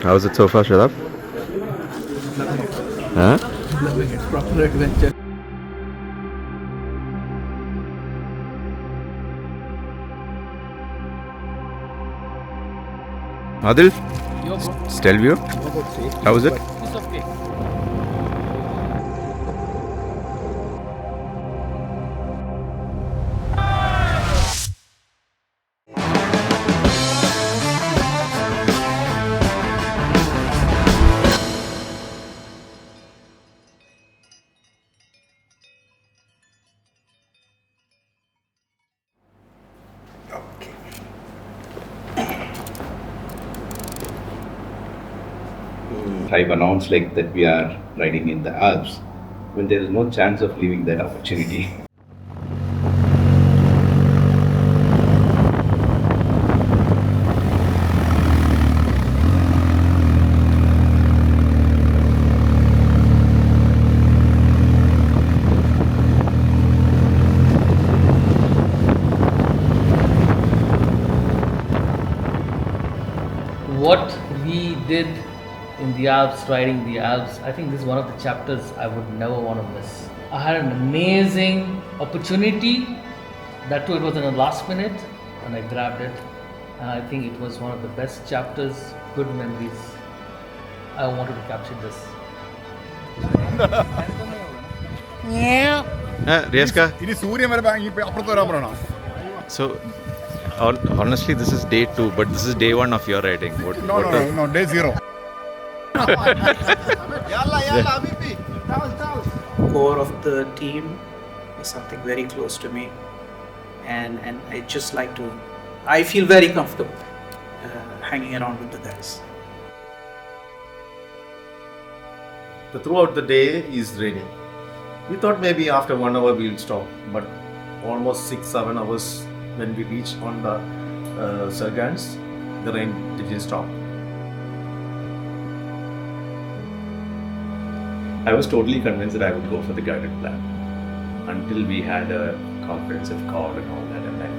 How is it so far, Shadab? Huh? It's proper adventure. Adil? Yo, bro. Stelvio? How is it? It's okay. I've announced like that we are riding in the Alps. Well, there is no chance of leaving that opportunity. What we did in the Alps, riding the Alps, I think this is one of the chapters I would never want to miss. I had an amazing opportunity. That too, it was in the last minute, and I grabbed it. And I think it was one of the best chapters, good memories. I wanted to capture this. Riyaska? ഇനി സൂര്യൻ വരെ അപ്പുറത്ത് വരാൻ പറയണം. So, honestly, this is day 2, but this is day 1 of your riding. No, day 0. Core of the team is something very close to me, and I just like to. I feel very comfortable hanging around with the guys. Throughout the day is raining. We thought maybe after 1 hour we'll stop, but almost 6-7 hours when we reached on the Sargans, the rain didn't stop. I was totally convinced that I would go for the guided plan until we had a comprehensive call and all that, and then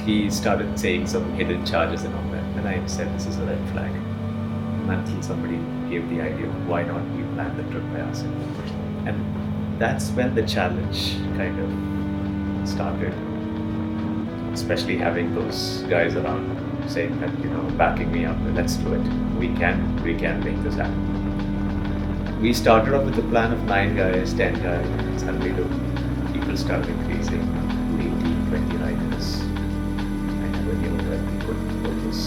he started saying some hidden charges and all that, and I said this is a red flag. And until somebody gave the idea of why not we plan the trip by ourselves, and that's when the challenge kind of started. Especially having those guys around saying that, backing me up, let's do it. We can make this happen. We started off with a plan of 9 guys, 10 guys, and suddenly the people started increasing, 18, 20 riders. I never knew that we could do this.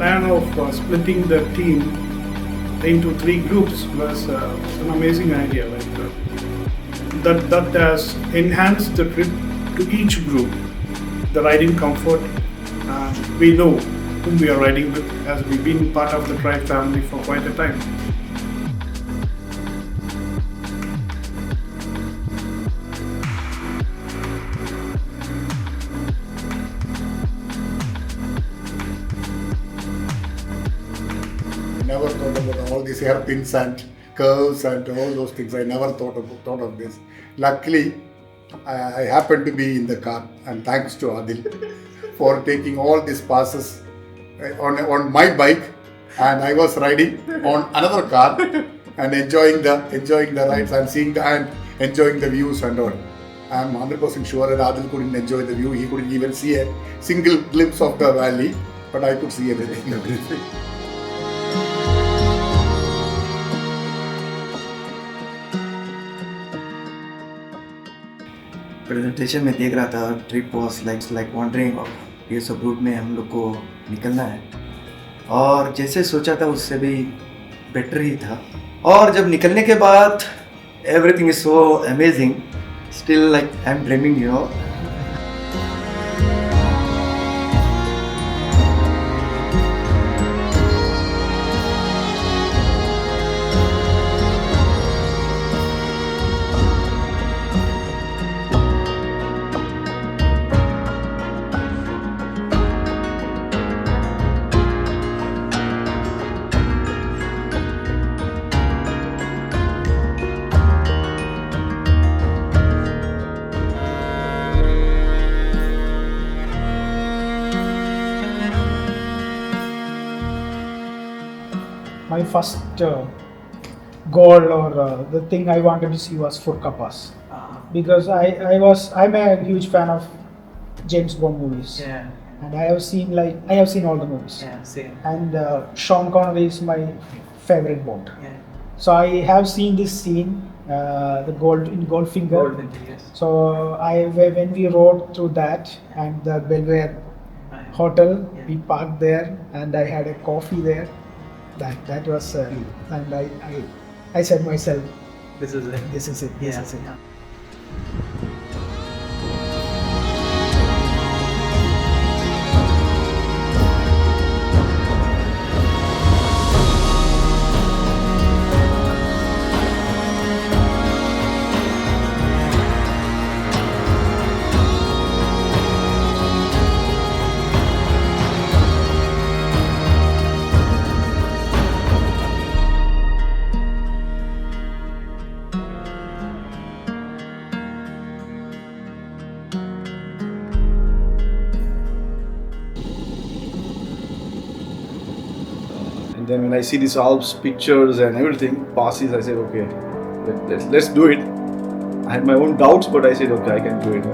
Plan of splitting the team into 3 groups was an amazing idea. That has enhanced the trip to each group. The riding comfort, we know whom we are riding with, as we've been part of the tribe family for quite a time. I never thought about all these hairpins and curves and all those things. I never thought of this. Luckily, I happened to be in the car, and thanks to Adil for taking all these passes on my bike, and I was riding on another car and enjoying the rides and enjoying the views and all. I'm 100% sure that Adil couldn't enjoy the view. He couldn't even see a single glimpse of the valley, but I could see everything. Presentation में देख रहा था trip was like wandering ये सब root में हम लोग को निकलना है, और जैसे सोचा था उससे भी बेटर ही था। और जब निकलने के बाद everything is so amazing, still like I am dreaming, you know. my first goal or the thing I wanted to see was Furka Pass, because I'm a huge fan of James Bond movies, and I have seen all the movies, same. and Sean Connery is my favorite Bond. So I have seen this scene, the Goldfinger. Yes. So when we rode through that and the Belvedere Hotel, we parked there and I had a coffee there. That was and I said myself, This is it. this is it. This is it. And then when I see these Alps pictures and everything, passes, I said, okay, let's do it. I had my own doubts, but I said, okay, I can do it.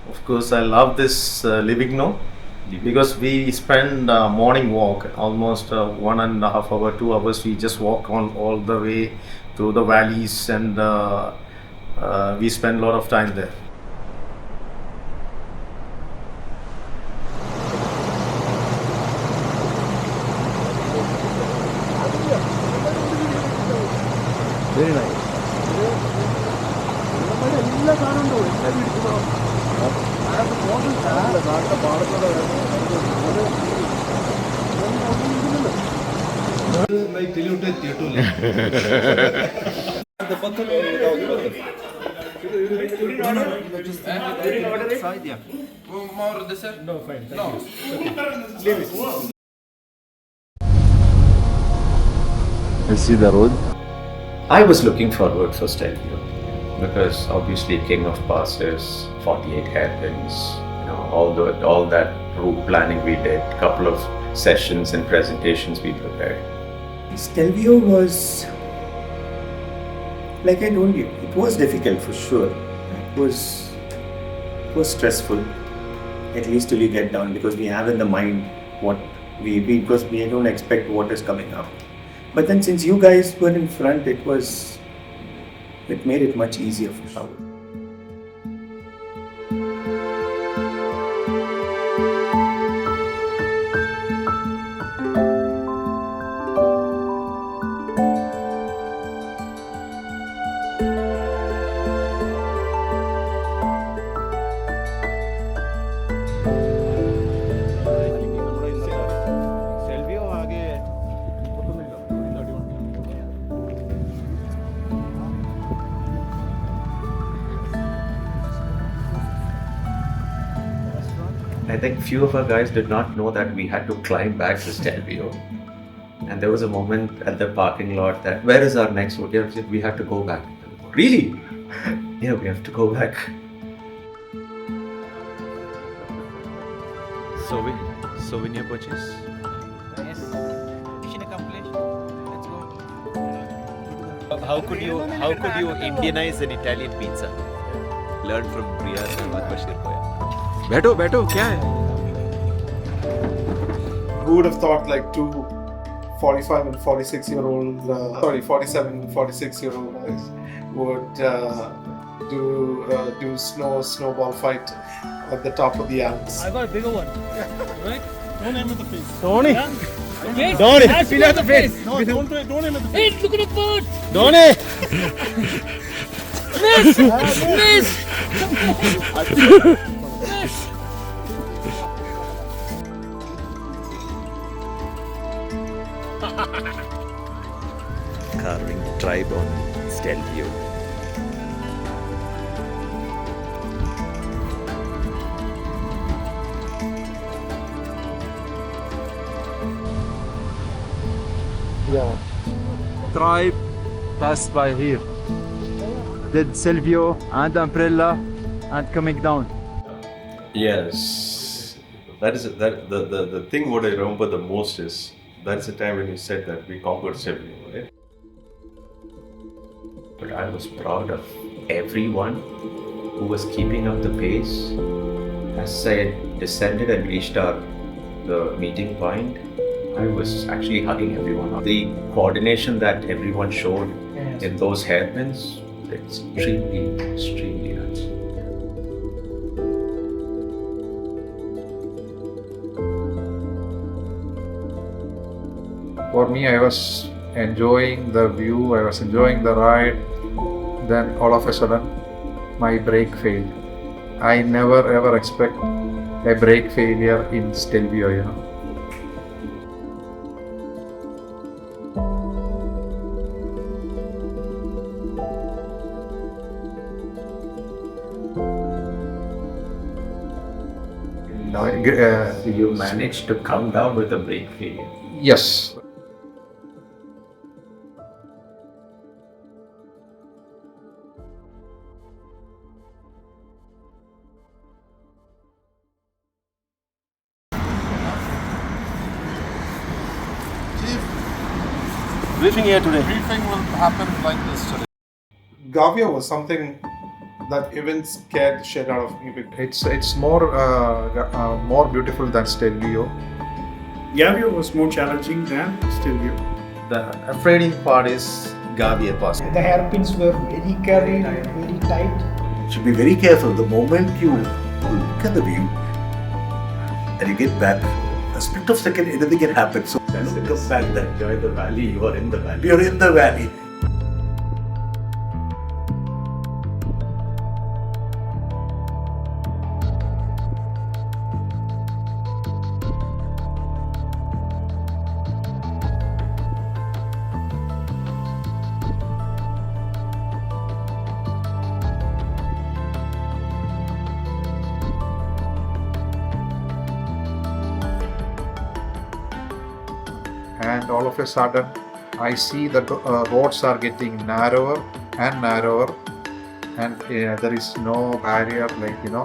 Of course, I love this Livigno because we spend morning walk almost 1.5 hours, 2 hours. We just walk on all the way through the valleys, and we spend a lot of time there. Very nice. You see the road? I was looking forward for Stelvio because obviously King of Passes, 48 hairpins, all that route planning we did, couple of sessions and presentations we prepared. Stelvio was, like I told you, it was difficult for sure. It was stressful, at least till you get down, because we have in the mind what because we don't expect what is coming up. But then since you guys were in front, it made it much easier for sure. I think few of our guys did not know that we had to climb back to Stelvio. And there was a moment at the parking lot that, where is our next hotel? We have to go back. Really? Yeah, we have to go back. Souvenir purchase. Yes. Mission accomplished. Let's go. How could you Indianize an Italian pizza? Learn from Riaz and Bashir Bhai. बैठो क्या है? Who would have thought like two 45 and 46-year-old, 47 and 46-year-old guys would do snowball fight at the top of the Alps. I got a bigger one. Right? Don't aim at the face. Tony. Okay. Don't feel at the face. No, don't aim at the Hey, look at the food. Don't. Miss. Miss. Miss. Carving tribe on Stelvio. Tribe passed by here. Did Stelvio and Umbrella and coming down. Yes, that is the thing. What I remember the most is that's the time when you said that we conquered Stelvio, right? But I was proud of everyone who was keeping up the pace. As I descended and reached the meeting point, I was actually hugging everyone. The coordination that everyone showed in those hairpins, extremely nice. For me, I was enjoying the view, I was enjoying the ride. Then all of a sudden, my brake failed. I never ever expect a brake failure in Stelvio, you know. You managed to come down with a brake failure. Yes. Briefing here today. Briefing will happen like this today. Gavia was something that even scared the shit out of me. It's more beautiful than Stelvio. Gavia was more challenging than Stelvio. The afraiding part is Gavia Pass. The hairpins were very curvy, very tight. You should be very careful. The moment you look at the view and you get back, a split of second, anything can happen. So don't come back then. Enjoy the valley, you are in the valley. You're in the valley. And all of a sudden, I see that roads are getting narrower and narrower, and there is no barrier, like, you know.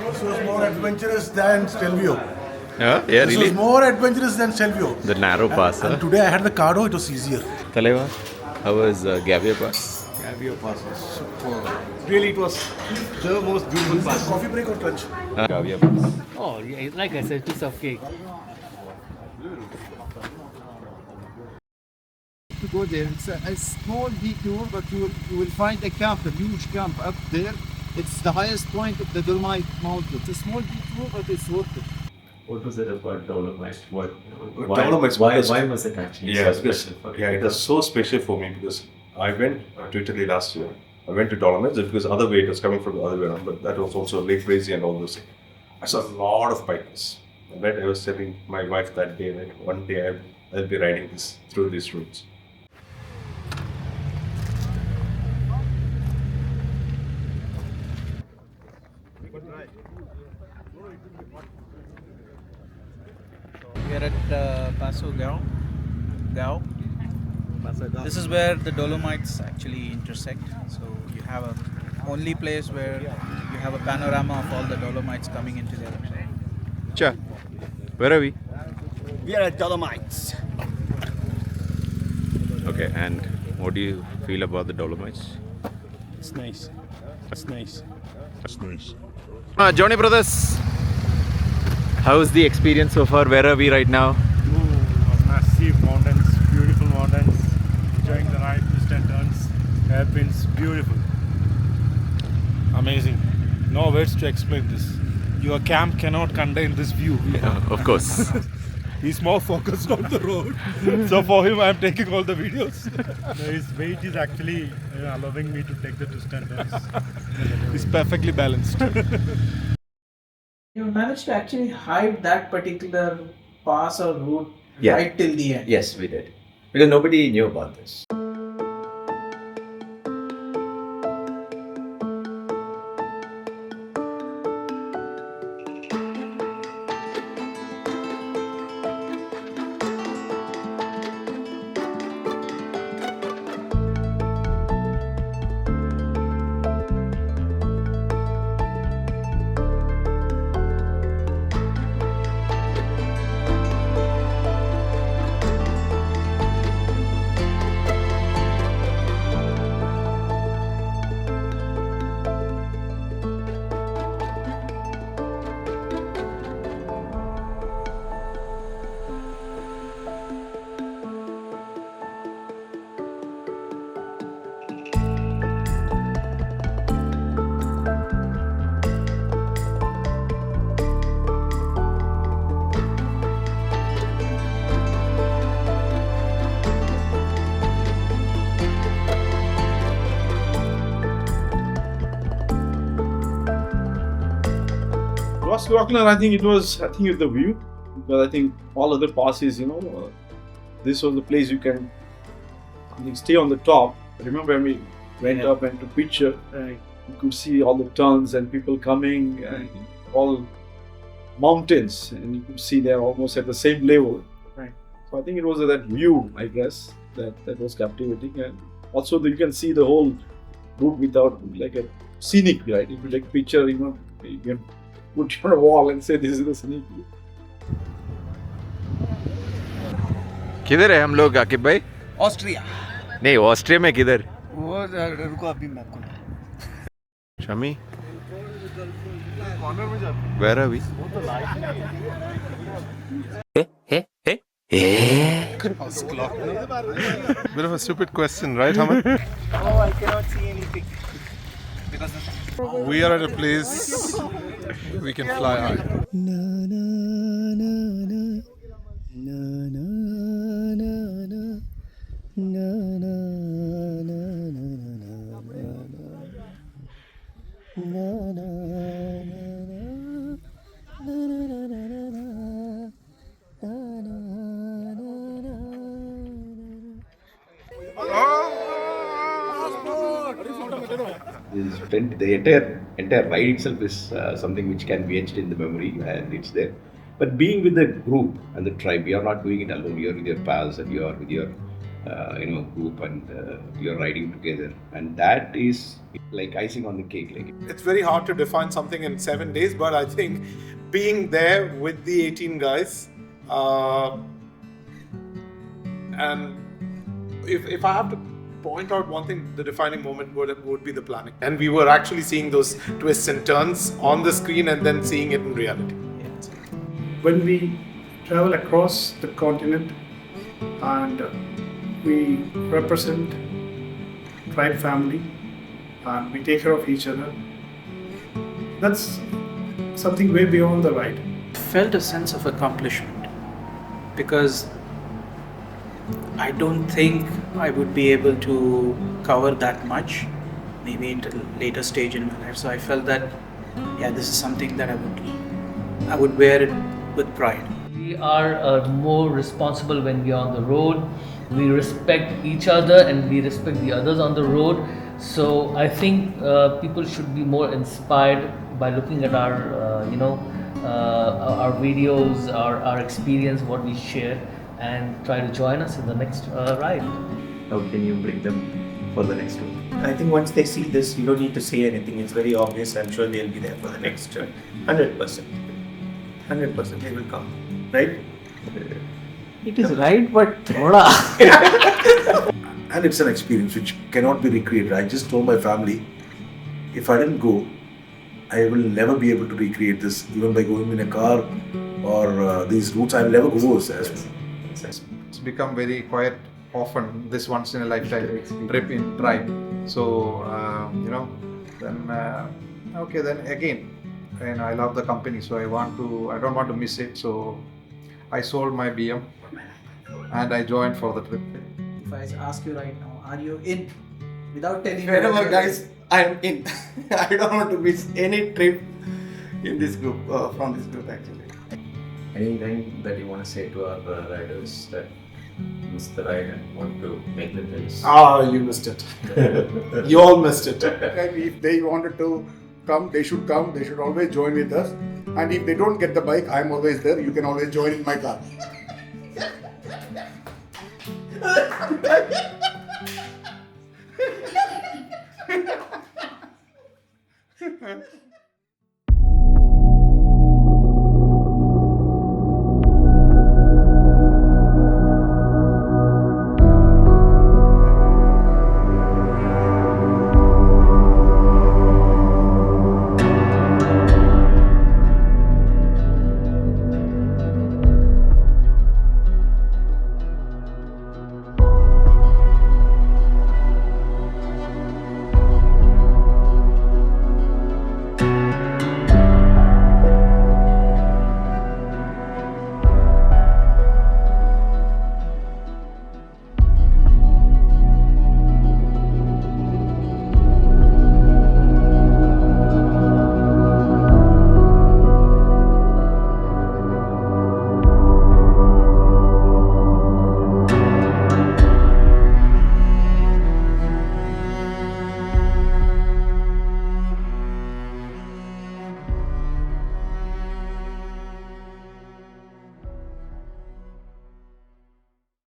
This was more adventurous than Stelvio. Yeah, This really? was more adventurous than Stelvio. The narrow pass, And huh? today I had the cardo, it was easier. Taleva, how was Gavia Pass? Gavia Pass was super. Really, it was the most beautiful pass. Coffee break or lunch? Gavia Pass. Oh, yeah, like I said, piece of cake. To go there, it's a small detour, but you will find a camp, a huge camp up there. It's the highest point of the Dolomite Mountain. It's a small detour, but it's worth it. What was it about Dolomites? Dolomites, Why because- was it actually Yeah, so because, special for you? yeah, it was so special for me because I went to Italy last year. I went to Dolomites because other way it was coming from the other way around, but that was also Lake Crazy and all those things. I saw a lot of bikers. Right, I was telling my wife that day that one day I'll be riding this through these routes. We are at Passo Gao. This is where the Dolomites actually intersect. So you have a only place where you have a panorama of all the Dolomites coming in together. Cha, where are we? We are at Dolomites. Okay, and what do you feel about the Dolomites? It's nice. It's nice. Johnny Brothers, how's the experience so far? Where are we right now? Massive mountains, beautiful mountains, enjoying the ride, twists and turns, hairpins, beautiful. Amazing. No words to explain this. Your camp cannot contain this view. Of course. He's more focused on the road. So for him, I'm taking all the videos. His weight is actually allowing me to take the twist and turns. He's perfectly balanced. You managed to actually hide that particular pass or route Yeah. right till the end. Yes, we did. Because nobody knew about this. Rockland, I think it's the view, because I think all other passes, this was the place you can stay on the top. I remember when we went up and to picture, you could see all the turns and people coming and all mountains, and you could see they're almost at the same level. Right. So I think it was that view, I guess, that was captivating, and also you can see the whole route without like a scenic, right? If you take a picture, you can put it on a wall and say this is the scenic view. किधर है हम लोग आकिब भाई? Austria नहीं, Austria में किधर? वो रुको अभी मैं आपको Shami, where are we? Bit of a stupid question, right, Hamid? Oh, I cannot see anything because We are at a place we can fly high. The entire ride itself is something which can be etched in the memory, and it's there. But being with the group and the tribe, you are not doing it alone. You are with your pals and you are with your group, and you're riding together, and that is like icing on the cake. Like, It's very hard to define something in 7 days, but I think being there with the 18 guys, and if I have to point out one thing, the defining moment would be the planning. And we were actually seeing those twists and turns on the screen and then seeing it in reality. When we travel across the continent and we represent tribe family and we take care of each other, that's something way beyond the ride. Felt a sense of accomplishment because I don't think I would be able to cover that much, maybe at a later stage in my life. So I felt that, yeah, this is something that I would wear it with pride. We are more responsible when we are on the road. We respect each other and we respect the others on the road. So I think people should be more inspired by looking at our, our videos, our experience, what we share, and try to join us in the next ride. how can you bring them for the next one? I think once they see this, you don't need to say anything. It's very obvious. I'm sure they'll be there for the next 100%. 100% they will come, right? It is right, but thoda. And it's an experience which cannot be recreated. I just told my family, if I didn't go, I will never be able to recreate this, even by going in a car or these routes. I will never go. It's become very quite often this once in a lifetime trip in tribe. So then again, and I love the company, so I don't want to miss it. So I sold my BM and I joined for the trip. If I ask you right now, are you in? Without telling me. Wherever, guys, I am in. I don't want to miss any trip in this group, from this group actually. Anything that you want to say to our riders that missed the ride and want to make the trips? You missed it. You all missed it. If they wanted to come, they should come. They should always join with us. And if they don't get the bike, I'm always there. You can always join in my car.